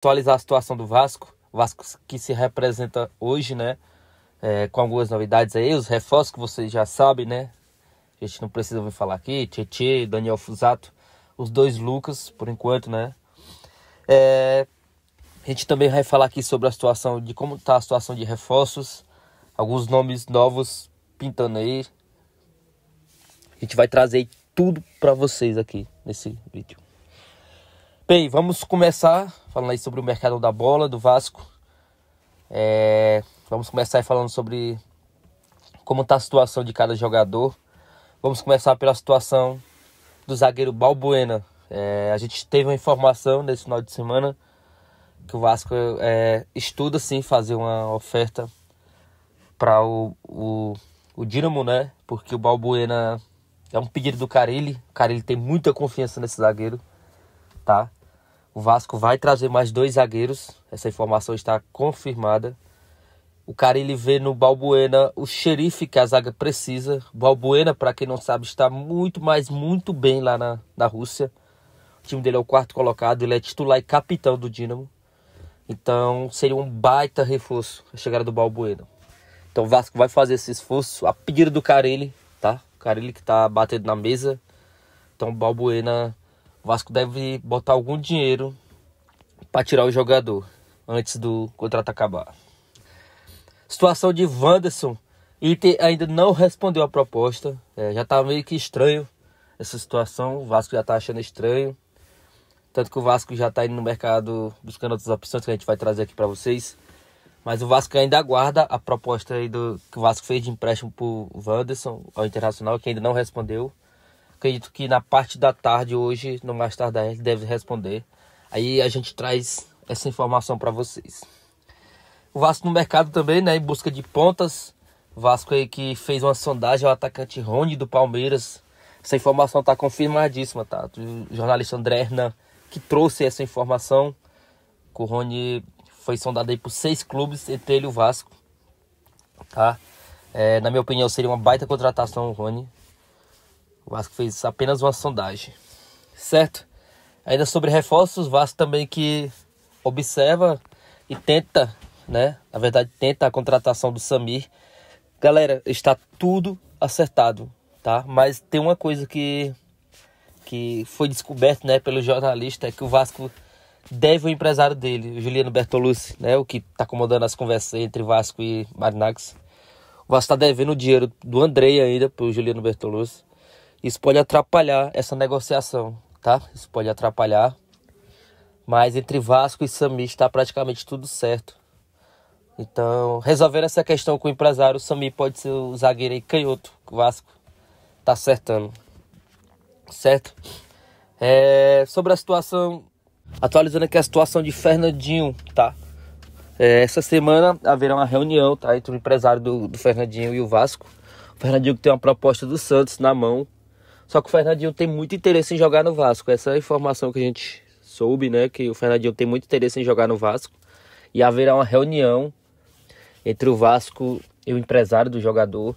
atualizar a situação do Vasco. O Vasco que se representa hoje, né? Com algumas novidades aí, os reforços que vocês já sabem, né? A gente não precisa ouvir falar aqui. Tietê, Daniel Fusato, os dois Lucas, por enquanto, né? A gente também vai falar aqui sobre a situação de como está a situação de reforços. Alguns nomes novos pintando aí. A gente vai trazer tudo para vocês aqui nesse vídeo. Bem, vamos começar falando aí sobre o mercado da bola do Vasco. Vamos começar aí falando sobre como está a situação de cada jogador. Vamos começar pela situação do zagueiro Balbuena. A gente teve uma informação nesse final de semana que o Vasco estuda sim fazer uma oferta para o Dínamo, né? Porque o Balbuena é um pedido do Carille. O Carille tem muita confiança nesse zagueiro, tá? O Vasco vai trazer mais 2 zagueiros. Essa informação está confirmada. O Carille vê no Balbuena o xerife que a zaga precisa. O Balbuena, para quem não sabe, está muito bem lá na Rússia. O time dele é o 4º colocado. Ele é titular e capitão do Dínamo. Então seria um baita reforço a chegada do Balbuena. Então o Vasco vai fazer esse esforço a pedido do Carille, tá? O Carille que tá batendo na mesa. Então o Balbuena, o Vasco deve botar algum dinheiro para tirar o jogador antes do contrato acabar. Situação de Wanderson. Inter ainda não respondeu a proposta. Já tá meio que estranho essa situação. O Vasco já tá achando estranho. Tanto que o Vasco já tá indo no mercado buscando outras opções que a gente vai trazer aqui para vocês. Mas o Vasco ainda aguarda a proposta aí que o Vasco fez de empréstimo pro Wanderson ao Internacional, que ainda não respondeu. Acredito que na parte da tarde hoje, no mais tardar, ele deve responder. Aí a gente traz essa informação para vocês. O Vasco no mercado também, né, em busca de pontas. O Vasco aí que fez uma sondagem ao atacante Rony do Palmeiras. Essa informação tá confirmadíssima, tá? O jornalista André Hernan que trouxe essa informação. O Rony foi sondado aí por 6 clubes, entre ele e o Vasco, tá? Na minha opinião, seria uma baita contratação o Rony. O Vasco fez apenas uma sondagem, certo? Ainda sobre reforços, o Vasco também que observa e tenta, né? Na verdade, tenta a contratação do Samir. Galera, está tudo acertado, tá? Mas tem uma coisa que foi descoberto, né, pelo jornalista, é que o Vasco deve o empresário dele, o Juliano Bertolucci, né, o que está comandando as conversas entre Vasco e Marinacos. O Vasco está devendo o dinheiro do Andrei ainda para o Juliano Bertolucci. Isso pode atrapalhar essa negociação, tá? Isso pode atrapalhar. Mas entre Vasco e Samir está praticamente tudo certo. Então, resolvendo essa questão com o empresário, o Samir pode ser o zagueiro aí canhoto que o Vasco está acertando. Certo? Sobre a situação, atualizando aqui a situação de Fernandinho, tá? Essa semana haverá uma reunião, tá, entre o empresário do Fernandinho e o Vasco. O Fernandinho que tem uma proposta do Santos na mão. Só que o Fernandinho tem muito interesse em jogar no Vasco. Essa é a informação que a gente soube, né? Que o Fernandinho tem muito interesse em jogar no Vasco. E haverá uma reunião entre o Vasco e o empresário do jogador.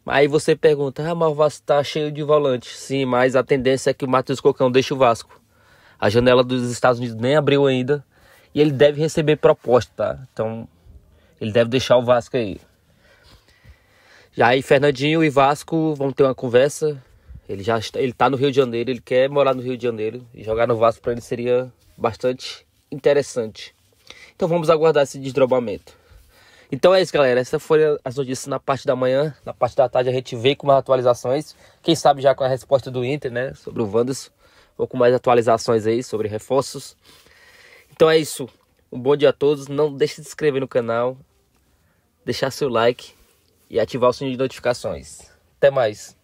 Aí você pergunta, mas o Vasco tá cheio de volantes. Sim, mas a tendência é que o Matheus Cocão deixe o Vasco. A janela dos Estados Unidos nem abriu ainda. E ele deve receber proposta, tá? Então, ele deve deixar o Vasco aí. Já aí, Fernandinho e Vasco vão ter uma conversa. Ele tá no Rio de Janeiro, ele quer morar no Rio de Janeiro. E jogar no Vasco para ele seria bastante interessante. Então, vamos aguardar esse desdobramento. Então é isso, galera. Essas foram as notícias na parte da manhã. Na parte da tarde a gente veio com mais atualizações. Quem sabe já com a resposta do Inter, né? Sobre o Wanderson. Ou com mais atualizações aí sobre reforços. Então é isso. Um bom dia a todos. Não deixe de se inscrever no canal. Deixar seu like. E ativar o sininho de notificações. Até mais.